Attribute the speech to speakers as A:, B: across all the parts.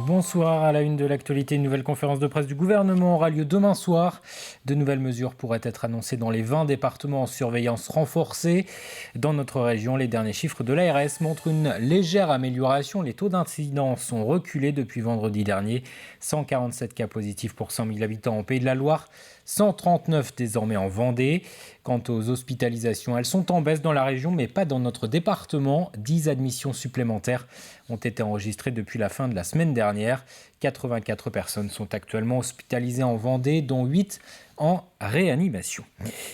A: Bonsoir, à la une de l'actualité, une nouvelle conférence de presse du gouvernement aura lieu demain soir. De nouvelles mesures pourraient être annoncées dans les 20 départements en surveillance renforcée. Dans notre région, les derniers chiffres de l'ARS montrent une légère amélioration. Les taux d'incidence ont reculé depuis vendredi dernier. 147 cas positifs pour 100 000 habitants en Pays de la Loire, 139 désormais en Vendée. Quant aux hospitalisations, elles sont en baisse dans la région, mais pas dans notre département. 10 admissions supplémentaires ont été enregistrées depuis la fin de la semaine dernière. 84 personnes sont actuellement hospitalisées en Vendée, dont 8 en réanimation.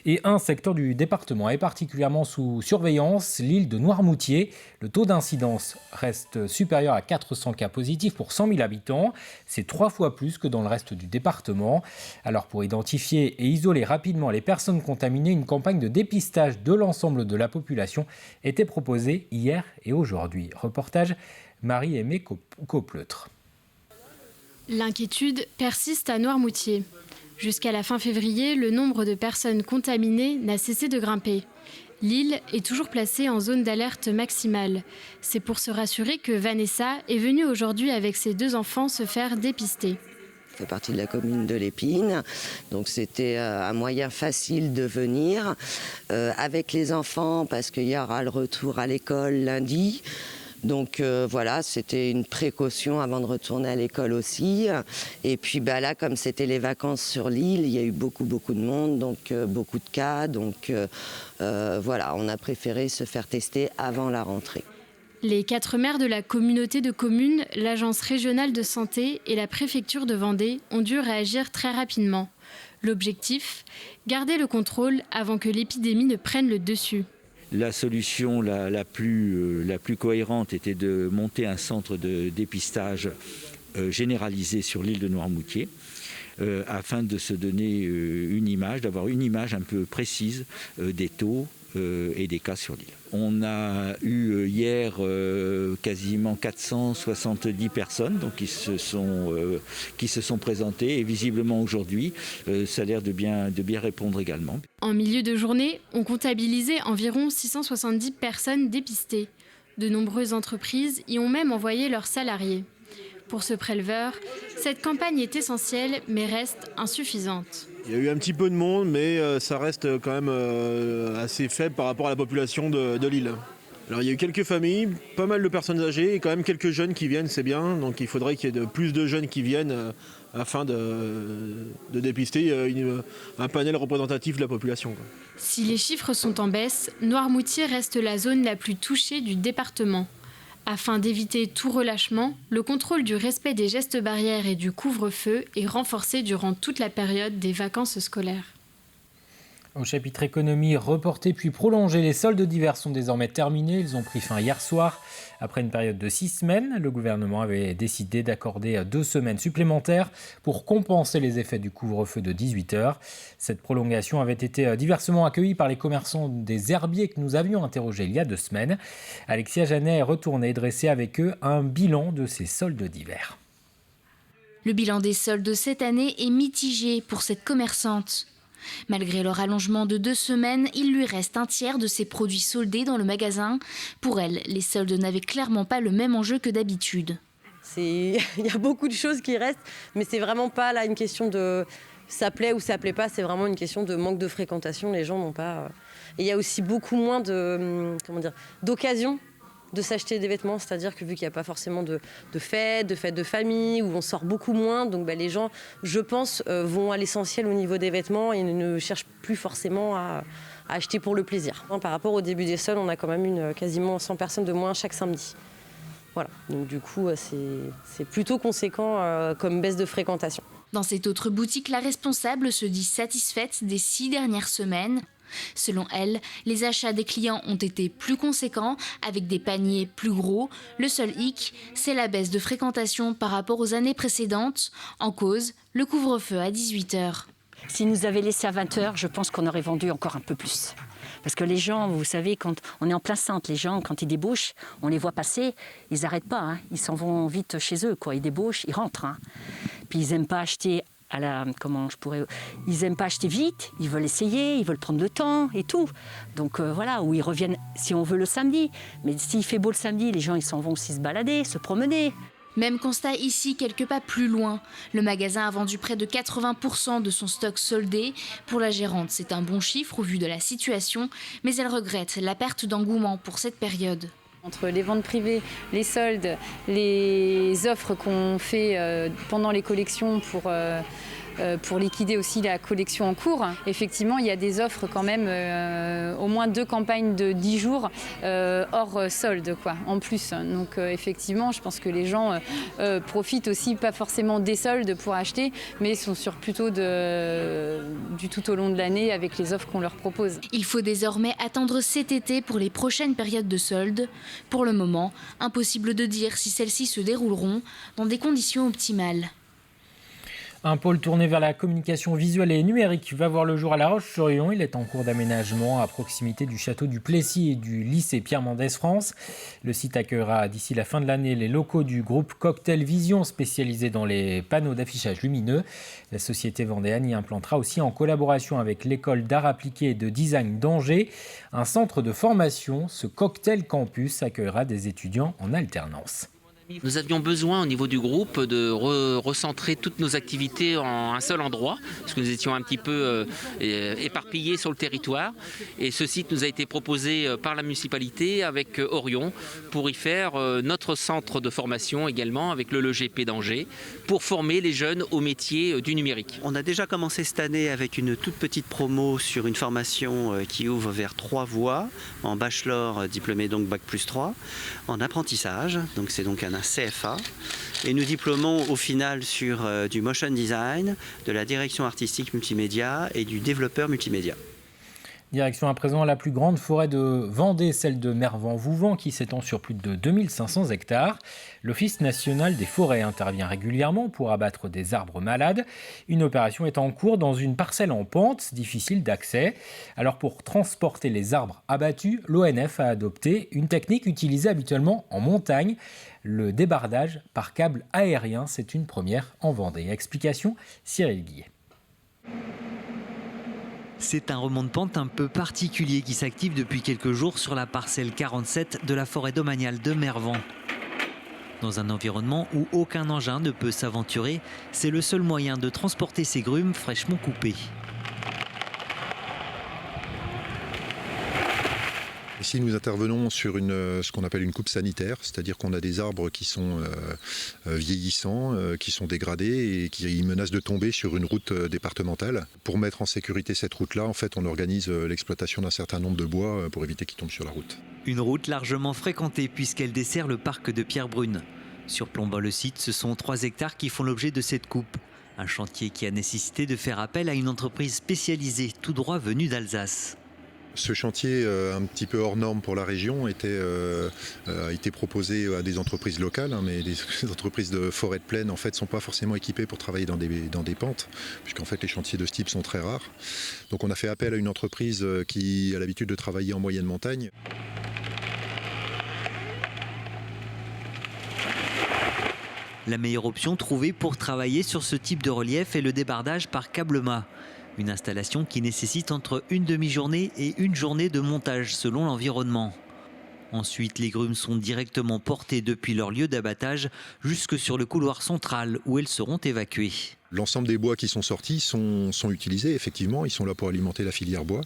A: Et un secteur du département est particulièrement sous surveillance, l'île de Noirmoutier. Le taux d'incidence reste supérieur à 400 cas positifs pour 100 000 habitants. C'est 3 fois plus que dans le reste du département. Alors pour identifier et isoler rapidement les personnes contaminées, une campagne de dépistage de l'ensemble de la population était proposée hier et aujourd'hui. Reportage Marie-Aimée Caupleutre.
B: L'inquiétude persiste à Noirmoutier. Jusqu'à la fin février, le nombre de personnes contaminées n'a cessé de grimper. L'île est toujours placée en zone d'alerte maximale. C'est pour se rassurer que Vanessa est venue aujourd'hui avec ses 2 enfants se faire dépister.
C: Je fais partie de la commune de l'Épine, donc c'était un moyen facile de venir avec les enfants parce qu'il y aura le retour à l'école lundi. Donc voilà, c'était une précaution avant de retourner à l'école aussi. Et puis là, comme c'était les vacances sur l'île, il y a eu beaucoup de monde, donc beaucoup de cas. Donc voilà, on a préféré se faire tester avant la rentrée.
B: Les 4 maires de la communauté de communes, l'Agence régionale de santé et la préfecture de Vendée ont dû réagir très rapidement. L'objectif, garder le contrôle avant que l'épidémie ne prenne le dessus.
D: La solution la plus cohérente était de monter un centre de dépistage généralisé sur l'île de Noirmoutier afin de se donner une image, d'avoir une image un peu précise des taux et des cas sur l'île. On a eu hier quasiment 470 personnes donc qui se sont présentées et visiblement aujourd'hui ça a l'air de bien répondre également.
B: En milieu de journée, on comptabilisait environ 670 personnes dépistées. De nombreuses entreprises y ont même envoyé leurs salariés. Pour ce préleveur, cette campagne est essentielle mais reste insuffisante.
E: Il y a eu un petit peu de monde, mais ça reste quand même assez faible par rapport à la population de l'île. Alors il y a eu quelques familles, pas mal de personnes âgées et quand même quelques jeunes qui viennent, c'est bien. Donc il faudrait qu'il y ait plus de jeunes qui viennent afin de dépister un panel représentatif de la population.
B: Si les chiffres sont en baisse, Noirmoutier reste la zone la plus touchée du département. Afin d'éviter tout relâchement, le contrôle du respect des gestes barrières et du couvre-feu est renforcé durant toute la période des vacances scolaires.
A: Au chapitre économie, reporté puis prolongé, les soldes d'hiver sont désormais terminés. Ils ont pris fin hier soir. Après une période de 6 semaines, le gouvernement avait décidé d'accorder 2 semaines supplémentaires pour compenser les effets du couvre-feu de 18h. Cette prolongation avait été diversement accueillie par les commerçants des herbiers que nous avions interrogés il y a 2 semaines. Alexia Janet est retournée dresser avec eux un bilan de ces soldes d'hiver.
F: Le bilan des soldes cette année est mitigé pour cette commerçante. Malgré leur allongement de 2 semaines, il lui reste un tiers de ses produits soldés dans le magasin. Pour elle, les soldes n'avaient clairement pas le même enjeu que d'habitude.
G: Il y a beaucoup de choses qui restent, mais c'est vraiment pas là une question de ça plaît ou ça plaît pas, c'est vraiment une question de manque de fréquentation. Les gens n'ont pas. Et il y a aussi beaucoup moins d'occasions de s'acheter des vêtements, c'est-à-dire que vu qu'il n'y a pas forcément de fêtes de famille, où on sort beaucoup moins, donc les gens, je pense, vont à l'essentiel au niveau des vêtements et ne cherchent plus forcément à acheter pour le plaisir. Par rapport au début des soldes, on a quand même quasiment 100 personnes de moins chaque samedi. Voilà, donc du coup, c'est plutôt conséquent comme baisse de fréquentation.
F: Dans cette autre boutique, la responsable se dit satisfaite des 6 dernières semaines. Selon elle, les achats des clients ont été plus conséquents, avec des paniers plus gros. Le seul hic, c'est la baisse de fréquentation par rapport aux années précédentes. En cause, le couvre-feu à 18h.
H: S'ils nous avaient laissé à 20h, je pense qu'on aurait vendu encore un peu plus. Parce que les gens, vous savez, quand on est en plein centre, les gens, quand ils débauchent, on les voit passer, ils n'arrêtent pas. Ils s'en vont vite chez eux. Ils débauchent, ils rentrent. Puis ils n'aiment pas acheter ils n'aiment pas acheter vite, ils veulent essayer, ils veulent prendre le temps et tout. Donc voilà, ou ils reviennent si on veut le samedi. Mais s'il fait beau le samedi, les gens ils s'en vont aussi se balader, se promener.
F: Même constat ici, quelques pas plus loin. Le magasin a vendu près de 80% de son stock soldé. Pour la gérante, c'est un bon chiffre au vu de la situation, mais elle regrette la perte d'engouement pour cette période.
I: Entre les ventes privées, les soldes, les offres qu'on fait pendant les collections pour liquider aussi la collection en cours. Effectivement, il y a des offres quand même, au moins 2 campagnes de 10 jours hors solde, en plus. Donc effectivement, je pense que les gens profitent aussi, pas forcément des soldes pour acheter, mais sont sur plutôt du tout au long de l'année avec les offres qu'on leur propose.
F: Il faut désormais attendre cet été pour les prochaines périodes de soldes. Pour le moment, impossible de dire si celles-ci se dérouleront dans des conditions optimales.
A: Un pôle tourné vers la communication visuelle et numérique va voir le jour à La Roche-sur-Yon. Il est en cours d'aménagement à proximité du château du Plessis et du lycée Pierre Mendès France. Le site accueillera d'ici la fin de l'année les locaux du groupe Cocktail Vision spécialisé dans les panneaux d'affichage lumineux. La société vendéenne y implantera aussi en collaboration avec l'école d'art appliqué et de design d'Angers un centre de formation. Ce Cocktail Campus accueillera des étudiants en alternance.
J: Nous avions besoin au niveau du groupe de recentrer toutes nos activités en un seul endroit, parce que nous étions un petit peu éparpillés sur le territoire. Et ce site nous a été proposé par la municipalité avec Orion pour y faire notre centre de formation également avec le LEGP d'Angers pour former les jeunes au métier du numérique.
K: On a déjà commencé cette année avec une toute petite promo sur une formation qui ouvre vers 3 voies, en bachelor diplômé donc Bac+3, en apprentissage, donc c'est donc un CFA, et nous diplômons au final sur du motion design, de la direction artistique multimédia et du développeur multimédia.
A: Direction à présent la plus grande forêt de Vendée, celle de Mervan-Vouvant, qui s'étend sur plus de 2500 hectares. L'Office national des forêts intervient régulièrement pour abattre des arbres malades. Une opération est en cours dans une parcelle en pente, difficile d'accès. Alors pour transporter les arbres abattus, l'ONF a adopté une technique utilisée habituellement en montagne, le débardage par câble aérien. C'est une première en Vendée. Explication, Cyril Guillet.
L: C'est un remont de pente un peu particulier qui s'active depuis quelques jours sur la parcelle 47 de la forêt domaniale de Mervan. Dans un environnement où aucun engin ne peut s'aventurer, c'est le seul moyen de transporter ces grumes fraîchement coupées.
M: Ici, nous intervenons sur ce qu'on appelle une coupe sanitaire, c'est-à-dire qu'on a des arbres qui sont vieillissants, qui sont dégradés et qui menacent de tomber sur une route départementale. Pour mettre en sécurité cette route-là, en fait, on organise l'exploitation d'un certain nombre de bois pour éviter qu'ils tombent sur la route.
L: Une route largement fréquentée puisqu'elle dessert le parc de Pierrebrune. Surplombant le site, ce sont 3 hectares qui font l'objet de cette coupe. Un chantier qui a nécessité de faire appel à une entreprise spécialisée, tout droit venue d'Alsace.
M: Ce chantier, un petit peu hors norme pour la région, a été proposé à des entreprises locales, mais les entreprises de forêt de plaine en fait, ne sont pas forcément équipées pour travailler dans des pentes, puisqu'en fait les chantiers de ce type sont très rares. Donc on a fait appel à une entreprise qui a l'habitude de travailler en moyenne montagne.
L: La meilleure option trouvée pour travailler sur ce type de relief est le débardage par câble-mât. Une installation qui nécessite entre une demi-journée et une journée de montage selon l'environnement. Ensuite, les grumes sont directement portées depuis leur lieu d'abattage jusque sur le couloir central où elles seront évacuées.
M: L'ensemble des bois qui sont sortis sont utilisés, effectivement, ils sont là pour alimenter la filière bois.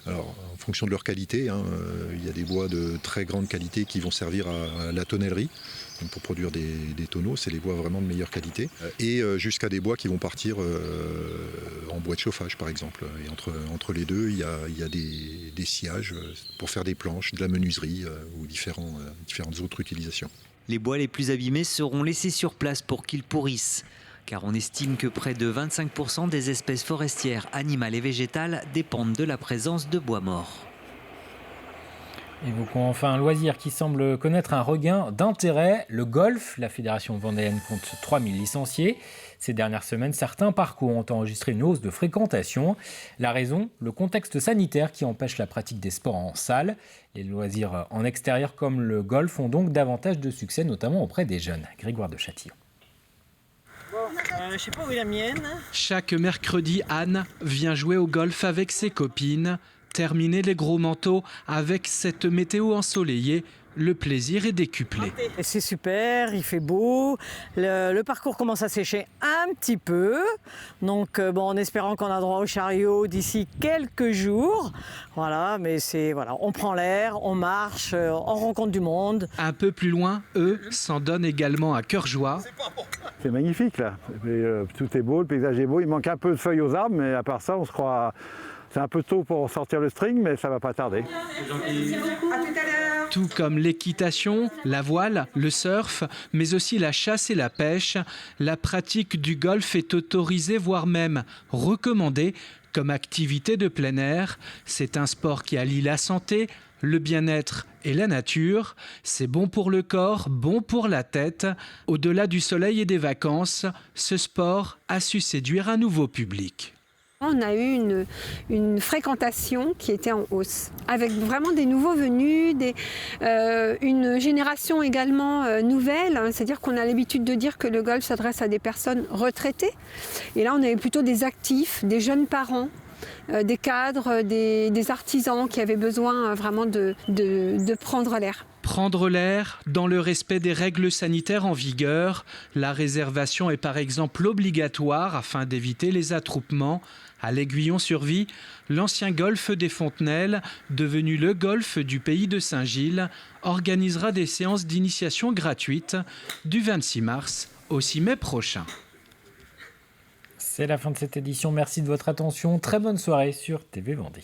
M: Alors, en fonction de leur qualité, il y a des bois de très grande qualité qui vont servir à la tonnellerie. Donc pour produire des tonneaux, c'est les bois vraiment de meilleure qualité. Et jusqu'à des bois qui vont partir en bois de chauffage, par exemple. Et entre les deux, il y a des sciages pour faire des planches, de la menuiserie ou différentes autres utilisations.
L: Les bois les plus abîmés seront laissés sur place pour qu'ils pourrissent. Car on estime que près de 25% des espèces forestières, animales et végétales dépendent de la présence de bois morts.
A: Évoquons enfin un loisir qui semble connaître un regain d'intérêt, le golf. La fédération vendéenne compte 3000 licenciés. Ces dernières semaines, certains parcours ont enregistré une hausse de fréquentation. La raison, le contexte sanitaire qui empêche la pratique des sports en salle. Les loisirs en extérieur comme le golf ont donc davantage de succès, notamment auprès des jeunes. Grégoire de Châtillon.
N: Je sais pas où est la mienne. Chaque mercredi, Anne vient jouer au golf avec ses copines. Terminer les gros manteaux avec cette météo ensoleillée le plaisir est décuplé.
O: C'est super, il fait beau, le parcours commence à sécher un petit peu, donc en espérant qu'on a droit au chariot d'ici quelques jours. Voilà, mais on prend l'air, on marche, on rencontre du monde.
N: Un peu plus loin, eux s'en donnent également à cœur joie.
P: C'est magnifique là, tout est beau, le paysage est beau, il manque un peu de feuilles aux arbres, mais à part ça, on se croit... C'est un peu tôt pour sortir le string, mais ça va pas tarder.
N: Tout comme l'équitation, la voile, le surf, mais aussi la chasse et la pêche, la pratique du golf est autorisée, voire même recommandée comme activité de plein air. C'est un sport qui allie la santé, le bien-être et la nature. C'est bon pour le corps, bon pour la tête. Au-delà du soleil et des vacances, ce sport a su séduire un nouveau public.
Q: On a eu une fréquentation qui était en hausse, avec vraiment des nouveaux venus, une génération également nouvelle, c'est-à-dire qu'on a l'habitude de dire que le golf s'adresse à des personnes retraitées. Et là, on avait plutôt des actifs, des jeunes parents, des cadres, des artisans qui avaient besoin vraiment de prendre l'air.
N: Prendre l'air dans le respect des règles sanitaires en vigueur. La réservation est par exemple obligatoire afin d'éviter les attroupements. À l'Aiguillon-sur-Vie, l'ancien golfe des Fontenelles, devenu le golfe du pays de Saint-Gilles, organisera des séances d'initiation gratuites du 26 mars au 6 mai prochain.
A: C'est la fin de cette édition. Merci de votre attention. Très bonne soirée sur TV Vendée.